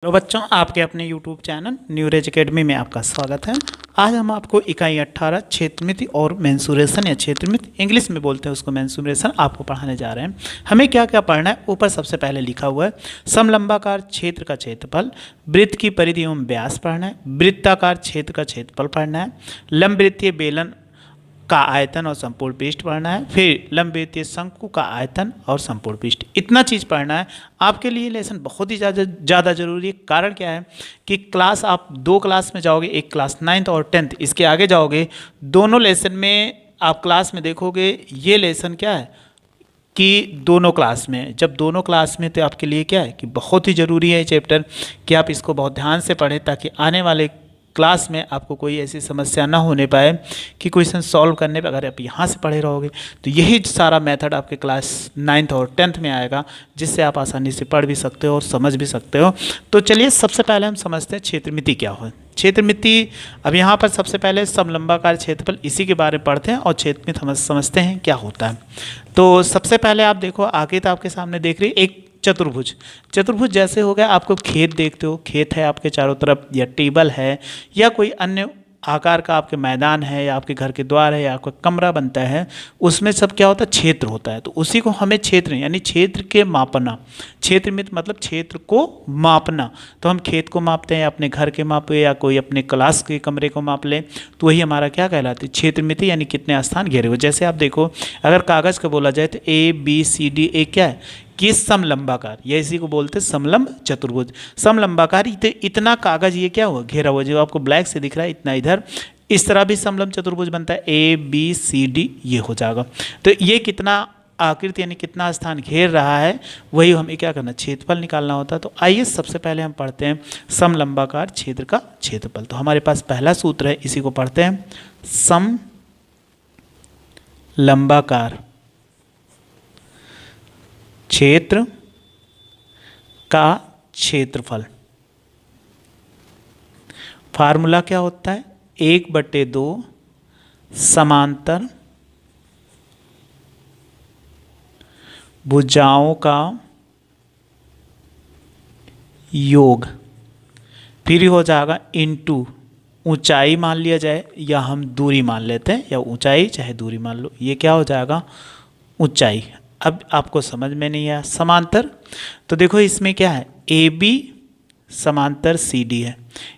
Hello बच्चों, आपके अपने YouTube चैनल न्यूरेज एकेडमी में आपका स्वागत है। आज हम आपको इकाई 18 क्षेत्रमिति और मेंसुरेशन या क्षेत्रमिति इंग्लिश में बोलते हैं उसको मेंसुरेशन आपको पढ़ाने जा रहे हैं। हमें क्या क्या पढ़ना है, ऊपर सबसे पहले लिखा हुआ है समलंबाकार क्षेत्र का क्षेत्रफल, वृत्त की परिधि एवं व्यास पढ़ना है, वृत्ताकार क्षेत्र का क्षेत्रफल पढ़ना है, लंबवृत्तीय बेलन का आयतन और संपूर्ण पृष्ठ पढ़ना है, फिर लंबवृत्तीय शंकु का आयतन और संपूर्ण पृष्ठ। इतना चीज़ पढ़ना है। आपके लिए लेसन बहुत ही ज़्यादा जरूरी है। कारण क्या है कि क्लास आप दो क्लास में जाओगे, एक क्लास 9th और 10th, इसके आगे जाओगे, दोनों लेसन में आप क्लास में देखोगे ये लेसन क्या है कि दोनों क्लास में, जब दोनों क्लास में तो आपके लिए क्या है कि बहुत ही ज़रूरी है चैप्टर कि आप इसको बहुत ध्यान से पढ़ें ताकि आने वाले क्लास में आपको कोई ऐसी समस्या ना होने पाए कि क्वेश्चन सॉल्व करने पर अगर आप यहाँ से पढ़े रहोगे तो यही सारा मेथड आपके क्लास 9th और 10th में आएगा, जिससे आप आसानी से पढ़ भी सकते हो और समझ भी सकते हो। तो चलिए सबसे पहले हम समझते हैं क्षेत्रमिति क्या हो। क्षेत्रमिति, अब यहाँ पर सबसे पहले समलंबाकार क्षेत्रफल, इसी के बारे में पढ़ते हैं और क्षेत्रमिति हम समझते हैं क्या होता है। तो सबसे पहले आप देखो, आगे तो आपके सामने देख रही एक चतुर्भुज। चतुर्भुज जैसे हो गया, आपको खेत देखते हो, खेत है आपके चारों तरफ, या टेबल है, या कोई अन्य आकार का आपके मैदान है, या आपके घर के द्वार है, या आपका कमरा बनता है, उसमें सब क्या होता है, क्षेत्र होता है। तो उसी को हमें क्षेत्र यानी क्षेत्र के मापना, क्षेत्रमिति मतलब क्षेत्र को मापना। तो हम खेत को मापते हैं, अपने घर के मापे, या कोई अपने क्लास के कमरे को माप लें, तो वही हमारा क्या कहलाती है, क्षेत्रमिति, यानी कितने स्थान घेरे हुए। जैसे आप देखो, अगर कागज़ का बोला जाए तो ABCD क्या है कि समलंबाकार, ये इसी को बोलते हैं समलंब चतुर्भुज। समलंबाकार इतना कागज ये क्या हुआ, घेरा हुआ, जो आपको ब्लैक से दिख रहा है इतना इधर, इस तरह भी समलंब चतुर्भुज बनता है। ABCD ये हो जाएगा। तो ये कितना आकृति यानी कितना स्थान घेर रहा है, वही हमें क्या करना, क्षेत्रफल निकालना होता है। तो आइए सबसे पहले हम पढ़ते हैं समलंबाकार क्षेत्र का क्षेत्रफल। तो हमारे पास पहला सूत्र है, इसी को पढ़ते हैं, समलंबाकार क्षेत्र का क्षेत्रफल। फार्मूला क्या होता है, 1/2 समांतर भुजाओं का योग, फिर हो जाएगा इनटू ऊंचाई मान लिया जाए, या हम दूरी मान लेते हैं, या ऊंचाई चाहे दूरी मान लो, ये क्या हो जाएगा, ऊंचाई। अब आपको समझ में नहीं आया समांतर, तो देखो इसमें क्या है, AB समांतर CD है,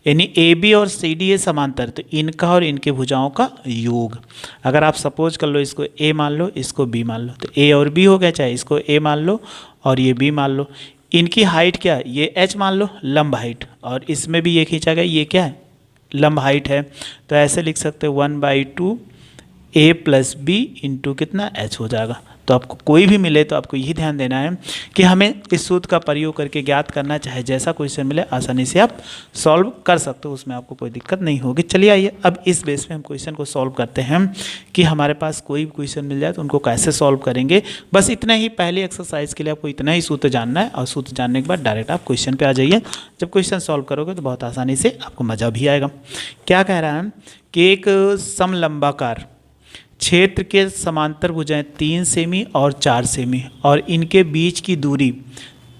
यानी AB और CD है समांतर, तो इनका और इनके भुजाओं का योग। अगर आप सपोज कर लो, इसको A मान लो, इसको B मान लो, तो A और B हो गया, चाहे इसको A मान लो और ये B मान लो। इनकी हाइट क्या है, ये H मान लो, लंब हाइट, और इसमें भी ये खींचा गया, ये क्या है, लंब हाइट है। तो ऐसे लिख सकते हैं 1/2 A + B इंटू कितना H हो जाएगा। तो आपको कोई भी मिले तो आपको यही ध्यान देना है कि हमें इस सूत्र का प्रयोग करके ज्ञात करना, चाहे जैसा क्वेश्चन मिले आसानी से आप सॉल्व कर सकते हो, उसमें आपको कोई दिक्कत नहीं होगी। चलिए आइए अब इस बेस पे हम क्वेश्चन को सॉल्व करते हैं कि हमारे पास कोई भी क्वेश्चन मिल जाए तो उनको कैसे सॉल्व करेंगे। बस इतना ही, पहली एक्सरसाइज के लिए आपको इतना ही सूत्र जानना है, और सूत्र जानने के बाद डायरेक्ट आप क्वेश्चन पर आ जाइए। जब क्वेश्चन सॉल्व करोगे तो बहुत आसानी से आपको मज़ा भी आएगा। क्या कह रहा है कि एक समलंबाकार क्षेत्र के समांतर भुजाएं 3 सेमी और 4 सेमी, और इनके बीच की दूरी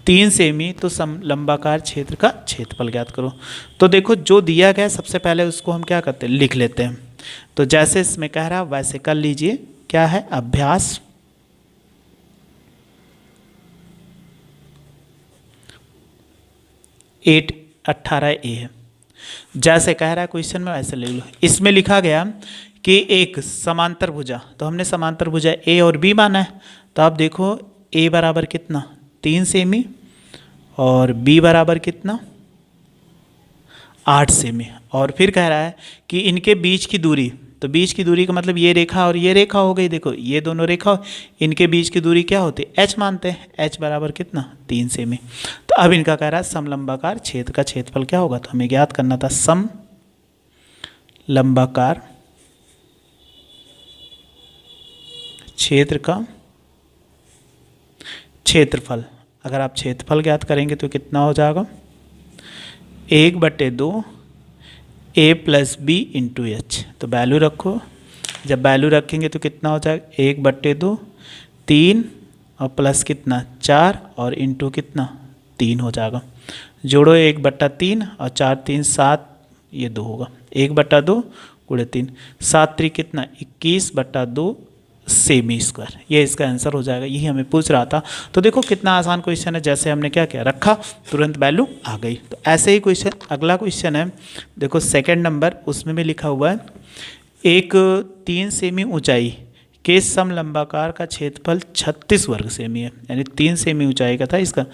3 सेमी, तो समलंबाकार क्षेत्र का क्षेत्रफल ज्ञात करो। तो देखो जो दिया गया सबसे पहले उसको हम क्या करते हैं, लिख लेते हैं। तो जैसे इसमें कह रहा है वैसे कर लीजिए। क्या है, अभ्यास 18A है, जैसे कह रहा है क्वेश्चन में वैसे ले लो। इसमें लिखा गया कि एक समांतर भुजा, तो हमने समांतर भुजा A और B माना है। तो आप देखो A बराबर कितना, 3 सेमी, और B बराबर कितना, 8 सेमी। और फिर कह रहा है कि इनके बीच की दूरी, तो बीच की दूरी का मतलब ये रेखा और ये रेखा हो गई। देखो ये दोनों रेखा, इनके बीच की दूरी क्या होती है, H मानते हैं, H बराबर कितना, 3 सेमी। तो अब इनका कह रहा है समलंबाकार क्षेत्र का क्षेत्रफल क्या होगा, तो हमें ज्ञात करना था समलंबाकार क्षेत्र का क्षेत्रफल। अगर आप क्षेत्रफल ज्ञात करेंगे तो कितना हो जाएगा, 1/2 A + B इंटू H। तो वैल्यू रखो, जब वैल्यू रखेंगे तो कितना हो जाएगा, 1/2 3 और प्लस कितना 4 और इंटू कितना 3 हो जाएगा। जोड़ो 1/3 और 4 3 7, ये 2 होगा, 1/2 गुणे 3, 7 3 कितना 21/2 सेमी स्क्वायर, ये इसका आंसर हो जाएगा। यही हमें पूछ रहा था। तो देखो कितना आसान क्वेश्चन है, जैसे हमने क्या किया, रखा तुरंत वैल्यू आ गई। तो ऐसे ही क्वेश्चन, अगला क्वेश्चन है देखो सेकंड नंबर, उसमें भी लिखा हुआ है एक 3 सेमी ऊंचाई के समलंबाकार का क्षेत्रफल 36 वर्ग सेमी है, यानी 3 सेमी ऊंचाई का था इसका।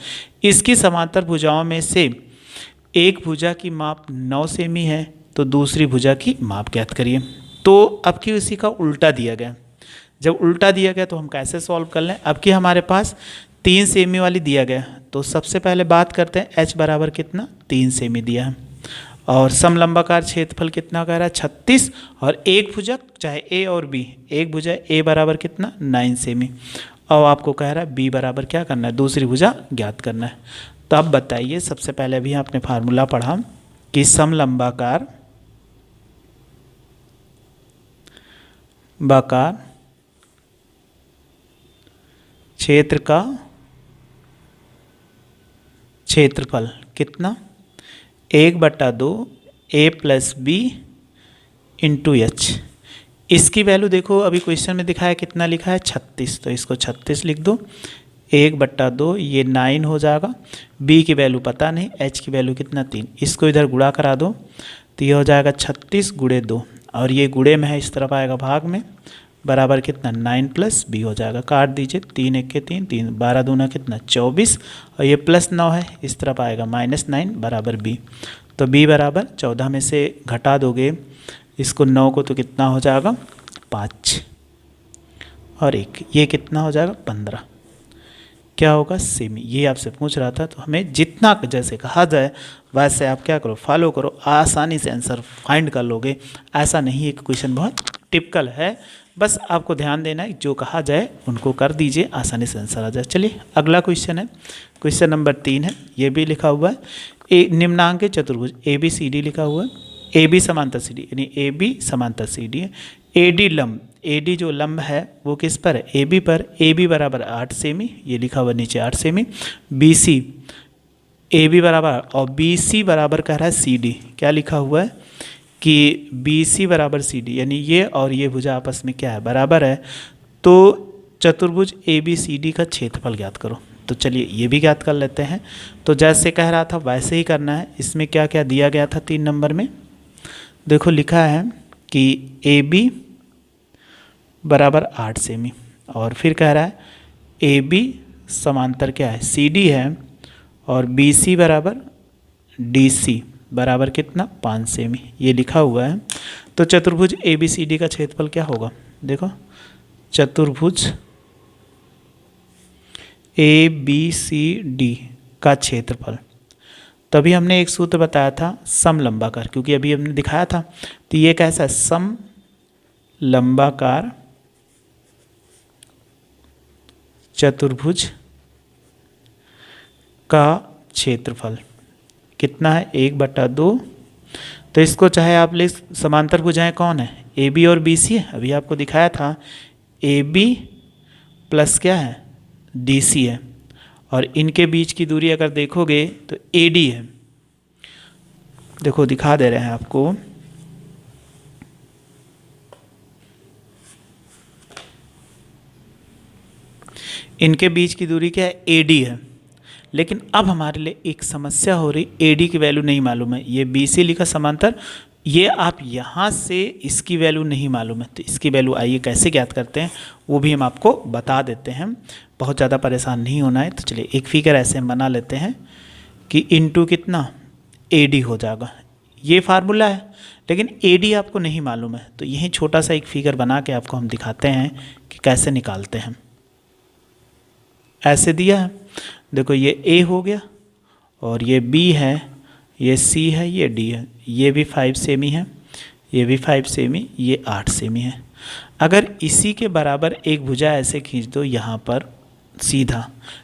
इसकी समांतर भुजाओं में से एक भुजा की माप 9 सेमी है, तो दूसरी भुजा की माप ज्ञात करिए। तो अब की उसी का उल्टा दिया गया। जब उल्टा दिया गया तो हम कैसे सॉल्व कर लें। अब कि हमारे पास 3 सेमी वाली दिया गया, तो सबसे पहले बात करते हैं h बराबर कितना 3 सेमी दिया है, और समलंबाकार क्षेत्रफल कितना कह रहा है 36, और एक भुजा चाहे a और b, एक भुजा a बराबर कितना 9 सेमी, और आपको कह रहा है b बराबर क्या करना है, दूसरी भुजा ज्ञात करना है। तो अब बताइए, सबसे पहले अभी आपने फार्मूला पढ़ा कि समलंबाकार क्षेत्र का क्षेत्रफल कितना 1/2 a + b × h। इसकी वैल्यू देखो अभी क्वेश्चन में दिखाया कितना लिखा है 36, तो इसको 36 लिख दो, 1/2 ये 9 हो जाएगा, b की वैल्यू पता नहीं, h की वैल्यू कितना 3, इसको इधर गुणा करा दो, तो ये हो जाएगा 36 × 2, और ये गुणे में है इस तरफ आएगा भाग में, बराबर कितना 9 + b हो जाएगा। काट दीजिए, 3 1 के 3, 3 12 दूना कितना 24, और ये +9 है इस तरफ आएगा -9 बराबर b। तो b बराबर 14 में से घटा दोगे इसको 9 को, तो कितना हो जाएगा 5 और 1, ये कितना हो जाएगा 15, क्या होगा सेमी। ये आपसे पूछ रहा था, तो हमें जितना जैसे कहा जाए वैसे आप क्या करो, फॉलो करो, आसानी से आंसर फाइंड कर लोगे। ऐसा नहीं है कि क्वेश्चन बहुत टिपिकल है, बस आपको ध्यान देना है, जो कहा जाए उनको कर दीजिए, आसानी से आंसर आ जाए। चलिए अगला क्वेश्चन है, क्वेश्चन नंबर 3 है, ये भी लिखा हुआ है निम्नांकित चतुर्भुज ABCD लिखा हुआ है, AB समांतर CD, यानी AB समांतर CD है, AD लंब, AD जो लंब है वो किस पर है, AB पर, AB बराबर 8 सेमी, ये लिखा हुआ नीचे 8 सेमी, BC AB बराबर, और BC बराबर कह रहा है CD, क्या लिखा हुआ है कि BC बराबर CD, यानी ये और ये भुजा आपस में क्या है, बराबर है। तो चतुर्भुज ABCD का क्षेत्रफल ज्ञात करो। तो चलिए ये भी ज्ञात कर लेते हैं। तो जैसे कह रहा था वैसे ही करना है। इसमें क्या क्या दिया गया था 3 नंबर में, देखो लिखा है कि AB बराबर 8 सेमी, और फिर कह रहा है AB समांतर क्या है CD है, और BC बराबर DC बराबर कितना 5 सेमी, ये लिखा हुआ है। तो चतुर्भुज ABCD का क्षेत्रफल क्या होगा, देखो चतुर्भुज ABCD का क्षेत्रफल, तभी हमने एक सूत्र बताया था समलंबाकार, क्योंकि अभी हमने दिखाया था। तो ये कैसा है, समलंबाकार चतुर्भुज का क्षेत्रफल कितना है 1/2। तो इसको चाहे आप ले, समांतर भुजाएं कौन है, AB और BC है, अभी आपको दिखाया था AB प्लस क्या है DC है, और इनके बीच की दूरी अगर देखोगे तो AD है। देखो दिखा दे रहे हैं आपको, इनके बीच की दूरी क्या है AD है। लेकिन अब हमारे लिए एक समस्या हो रही, AD की वैल्यू नहीं मालूम है, ये BC लिखा समांतर, ये आप यहाँ से इसकी वैल्यू नहीं मालूम है, तो इसकी वैल्यू आइए कैसे ज्ञात करते हैं वो भी हम आपको बता देते हैं, बहुत ज़्यादा परेशान नहीं होना है। तो चलिए एक फिगर ऐसे हम बना लेते हैं कि इनटू कितना AD हो जाएगा, ये फार्मूला है, लेकिन AD आपको नहीं मालूम है, तो यही छोटा सा एक फिगर बना के आपको हम दिखाते हैं कि कैसे निकालते हैं। ऐसे दिया है, देखो ये A हो गया, और ये B है, ये C है, ये D है, ये भी 5 सेमी है, ये भी 5 सेमी, ये 8 सेमी है। अगर इसी के बराबर एक भुजा ऐसे खींच दो यहाँ पर सीधा,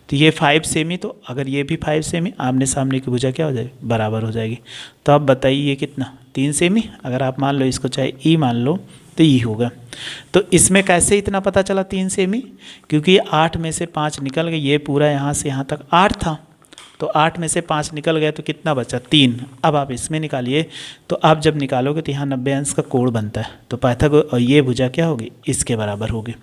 तो ये 5 सेमी, तो अगर ये भी 5 सेमी, आमने सामने की भुजा क्या हो जाएगी, बराबर हो जाएगी। तो अब बताइए ये कितना 3 सेमी, अगर आप मान लो इसको चाहे E मान लो तो E होगा। तो इसमें कैसे इतना पता चला 3 सेमी, क्योंकि 8 में से 5 निकल गए, ये पूरा यहाँ से यहाँ तक 8 था, तो 8 में से 5 निकल गए तो कितना बचा 3। अब आप इसमें निकालिए, तो आप जब निकालोगे तो यहाँ 90 अंश का कोण बनता है, तो पाइथागोरस और ये भुजा क्या होगी, इसके बराबर होगी।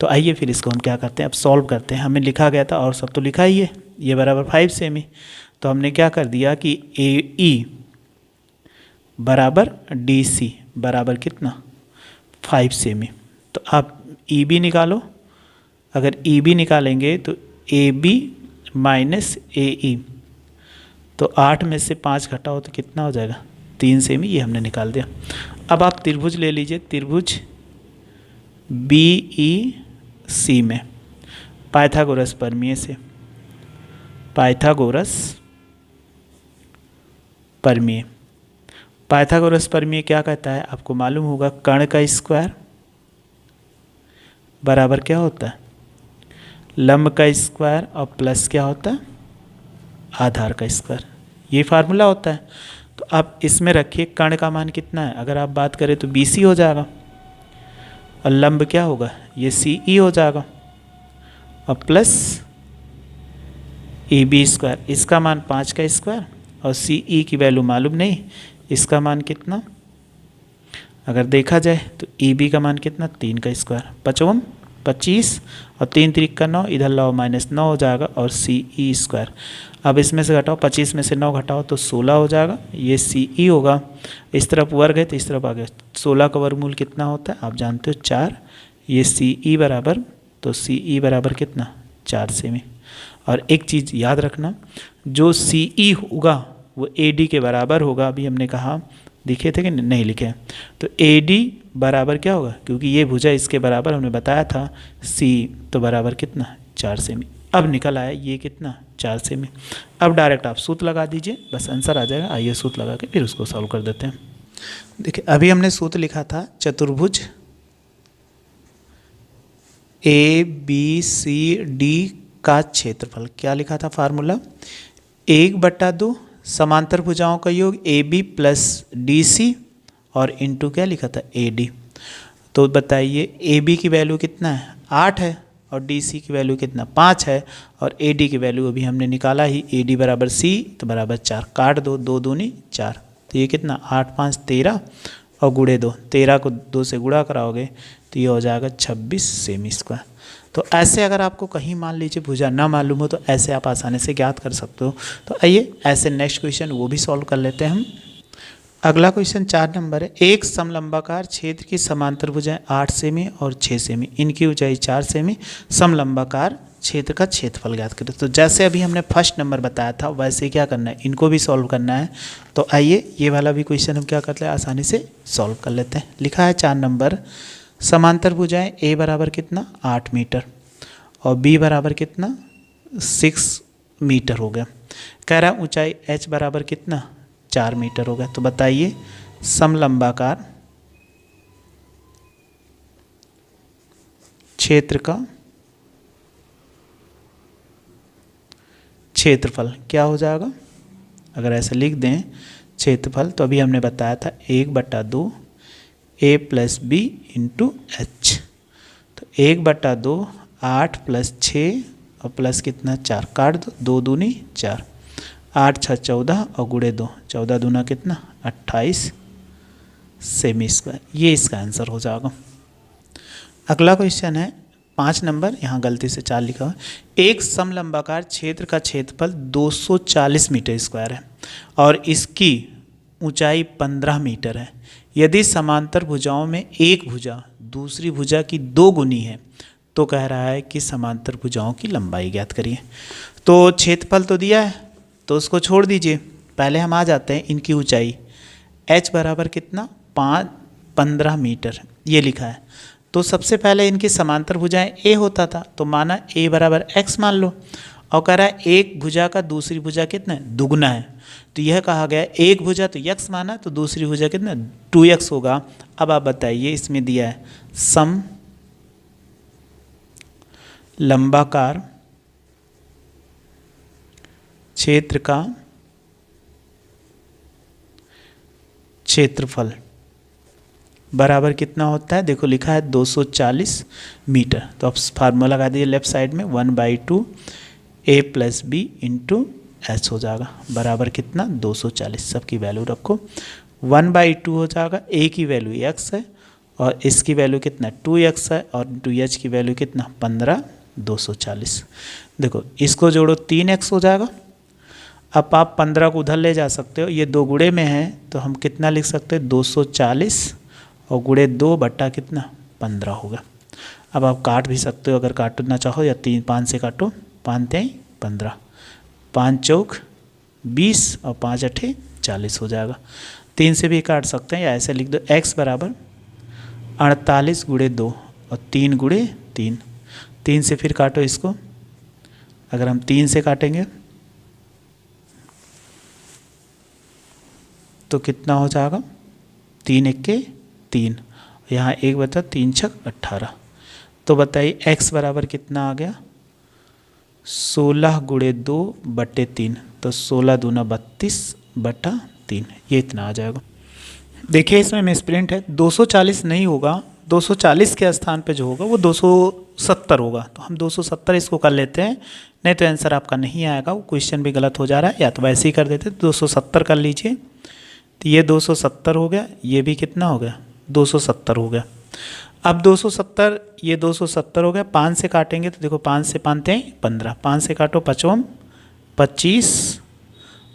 तो आइए फिर इसको हम क्या करते हैं, अब सॉल्व करते हैं। हमें लिखा गया था और सब तो लिखा ही है, ये बराबर 5 सेमी, तो हमने क्या कर दिया कि AE बराबर DC बराबर कितना 5 सेमी। तो आप EB निकालो, अगर EB निकालेंगे तो AB माइनस AE, तो 8 में से 5 घटाओ तो कितना हो जाएगा 3 सेमी, ये हमने निकाल दिया। अब आप त्रिभुज ले लीजिए, त्रिभुज BEC में पाइथागोरस प्रमेय से, पाइथागोरस प्रमेय, पाइथागोरस प्रमेय क्या कहता है आपको मालूम होगा, कर्ण का स्क्वायर बराबर क्या होता है, लंब का स्क्वायर और प्लस क्या होता है, आधार का स्क्वायर, ये फार्मूला होता है। तो आप इसमें रखिए कर्ण का मान कितना है, अगर आप बात करें तो BC हो जाएगा, और लंब क्या होगा, ये CE हो जाएगा, और प्लस AB स्क्वायर, इसका मान 5 का स्क्वायर, और CE की वैल्यू मालूम नहीं, इसका मान कितना, अगर देखा जाए तो EB का मान कितना 3 का स्क्वायर, 5 25 और 3 3 का 9, इधर लाओ -9 हो जाएगा, और CE स्क्वायर। अब इसमें से घटाओ, 25 में से 9 घटाओ तो 16 हो जाएगा, ये CE होगा, इस तरफ वर्ग है तो इस तरफ आ गया, 16 का वर्गमूल कितना होता है आप जानते हो 4, ये CE बराबर, तो CE बराबर कितना 4 सेमी। और एक चीज़ याद रखना, जो CE होगा वो AD के बराबर होगा, अभी हमने कहा लिखे थे कि नहीं लिखे, तो AD बराबर क्या होगा, क्योंकि ये भुजा इसके बराबर हमने बताया था C, तो बराबर कितना 4 सेमी। अब निकल आया ये कितना 4 सेमी। अब डायरेक्ट आप सूत्र लगा दीजिए, बस आंसर आ जाएगा। आइए सूत्र लगा के फिर उसको सॉल्व कर देते हैं। देखिए अभी हमने सूत्र लिखा था चतुर्भुज ABCD का क्षेत्रफल, क्या लिखा था फार्मूला, 1/2 समांतर भुजाओं का योग AB प्लस DC और इंटू क्या लिखा था AD। तो बताइए AB की वैल्यू कितना है 8 है, और DC की वैल्यू कितना 5 है, और AD की वैल्यू अभी हमने निकाला ही, AD बराबर C तो बराबर 4, काट दो, 2 दूनी 4, तो ये कितना 8 5 13 और गुणे 2, 13 को 2 से गुणा कराओगे तो ये हो जाएगा 26 सेमी स्क्वायर। तो ऐसे अगर आपको कहीं मान लीजिए भुजा ना मालूम हो तो ऐसे आप आसानी से ज्ञात कर सकते हो। तो आइए ऐसे नेक्स्ट क्वेश्चन वो भी सॉल्व कर लेते हैं हम। अगला क्वेश्चन 4 नंबर है, एक समलंबाकार क्षेत्र की समांतर भुजाएं 8 सेमी और 6 सेमी, इनकी ऊंचाई 4 सेमी, समलंबाकार क्षेत्र का क्षेत्रफल ज्ञात करें। तो जैसे अभी हमने फर्स्ट नंबर बताया था वैसे क्या करना है, इनको भी सॉल्व करना है। तो आइए ये वाला भी क्वेश्चन हम क्या करते हैं, आसानी से सॉल्व कर लेते हैं। लिखा है 4 नंबर, समांतर भुजाएं A बराबर कितना 8 मीटर और B बराबर कितना 6 मीटर हो गया। कह रहा है ऊंचाई H बराबर कितना 4 मीटर हो गया। तो बताइए समलंबाकार क्षेत्र का क्षेत्रफल क्या हो जाएगा। अगर ऐसे लिख दें क्षेत्रफल, तो अभी हमने बताया था 1/2 A plus B into H. तो 1/2 8 प्लस 6 और प्लस कितना 4, काट दो, 2 दूनी 4, 8 6 14 और गुणे 2, 14 दूना कितना 28 सेमी स्क्वायर। ये इसका आंसर हो जाएगा। अगला क्वेश्चन है 5 नंबर, यहाँ गलती से 4 लिखा हुआ। एक समलंबाकार क्षेत्र का क्षेत्रफल 240 मीटर स्क्वायर है और इसकी ऊंचाई 15 मीटर है। यदि समांतर भुजाओं में एक भुजा दूसरी भुजा की 2 गुनी है तो कह रहा है कि समांतर भुजाओं की लंबाई ज्ञात करिए। तो क्षेत्रफल तो दिया है तो उसको छोड़ दीजिए, पहले हम आ जाते हैं इनकी ऊंचाई। h बराबर कितना 15 मीटर ये लिखा है। तो सबसे पहले इनकी समांतर भुजाएं a होता था, तो माना a बराबर x मान लो, और कह रहा है एक भुजा का दूसरी भुजा कितना है दुगुना है। तो यह कहा गया एक भुजा तो x माना, तो दूसरी भुजा कितना 2x होगा। अब आप बताइए इसमें दिया है सम लंबाकार क्षेत्र का क्षेत्रफल बराबर कितना होता है। देखो लिखा है 240 मीटर। तो आप फार्मूला लगा दीजिए लेफ्ट साइड में 1/2 A plus B into H हो जाएगा बराबर कितना 240। सबकी वैल्यू रखो 1/2 हो जाएगा। ए की वैल्यू x है और इसकी वैल्यू कितना 2x है और 2h की वैल्यू कितना 15 240। देखो इसको जोड़ो 3x हो जाएगा। अब आप 15 को उधर ले जा सकते हो, ये 2 गुणे में है तो हम कितना लिख सकते हैं 240 और गुणे 2 बट्टा कितना 15 होगा। अब आप काट भी सकते हो अगर काटना चाहो, या 5 से काटो, 5 3 15, 5 चौक 20 और 5 अठे 40 हो जाएगा। 3 से भी काट सकते हैं या ऐसे लिख दो x बराबर 48 गुणे 2 और 3 गुणे 3। 3 से फिर काटो इसको, अगर हम 3 से काटेंगे तो कितना हो जाएगा 3 1 3, यहाँ 1 बता 3 6 18। तो बताइए x बराबर कितना आ गया 16 गुणे 2 बटे 3, तो 16 दूना 32 बटा 3, ये इतना आ जाएगा। देखिए इसमें मिसप्रिंट है, 240 नहीं होगा, 240 के स्थान पे जो होगा वो 270 होगा। तो हम 270 इसको कर लेते हैं, नहीं तो आंसर आपका नहीं आएगा, वो क्वेश्चन भी गलत हो जा रहा है। या तो वैसे ही कर देते, 270 कर लीजिए। तो ये 270 हो गया, ये भी कितना हो गया 270 हो गया। अब 270 ये 270 हो गया। 5 से काटेंगे तो देखो 5 से 5 हैं 15, 5 से काटो 5 25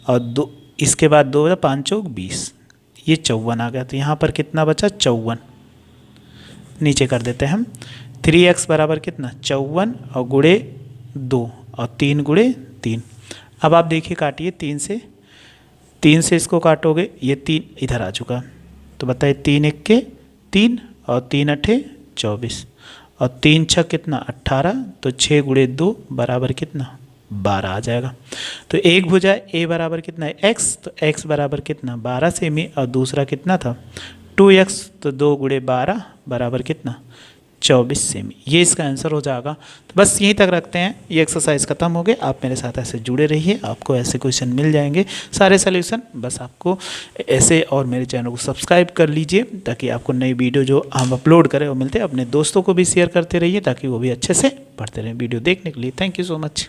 और 2 इसके बाद 2 5 चौक 20, ये 54 आ गया। तो यहाँ पर कितना बचा 54, नीचे कर देते हैं हम 3x बराबर कितना 54 और गुणे 2 और 3 गुणे 3। अब आप देखिए काटिए 3 से इसको काटोगे, ये 3 इधर आ चुका, तो बताइए 3 1 3 और 3 8 24 और 3 6 कितना 18, तो 6 गुणे 2 बराबर कितना 12 आ जाएगा। तो एक भुजा a बराबर कितना है x, तो x बराबर कितना 12 सेमी और दूसरा कितना था 2x, तो 2 गुणे 12 बराबर कितना 24 सेमी, ये इसका आंसर हो जाएगा। तो बस यहीं तक रखते हैं, ये एक्सरसाइज खत्म हो गए। आप मेरे साथ ऐसे जुड़े रहिए, आपको ऐसे क्वेश्चन मिल जाएंगे सारे सॉल्यूशन। बस आपको ऐसे और मेरे चैनल को सब्सक्राइब कर लीजिए ताकि आपको नई वीडियो जो हम अपलोड करें वो मिलते हैं। अपने दोस्तों को भी शेयर करते रहिए ताकि वो भी अच्छे से पढ़ते रहें। वीडियो देखने के लिए थैंक यू सो मच।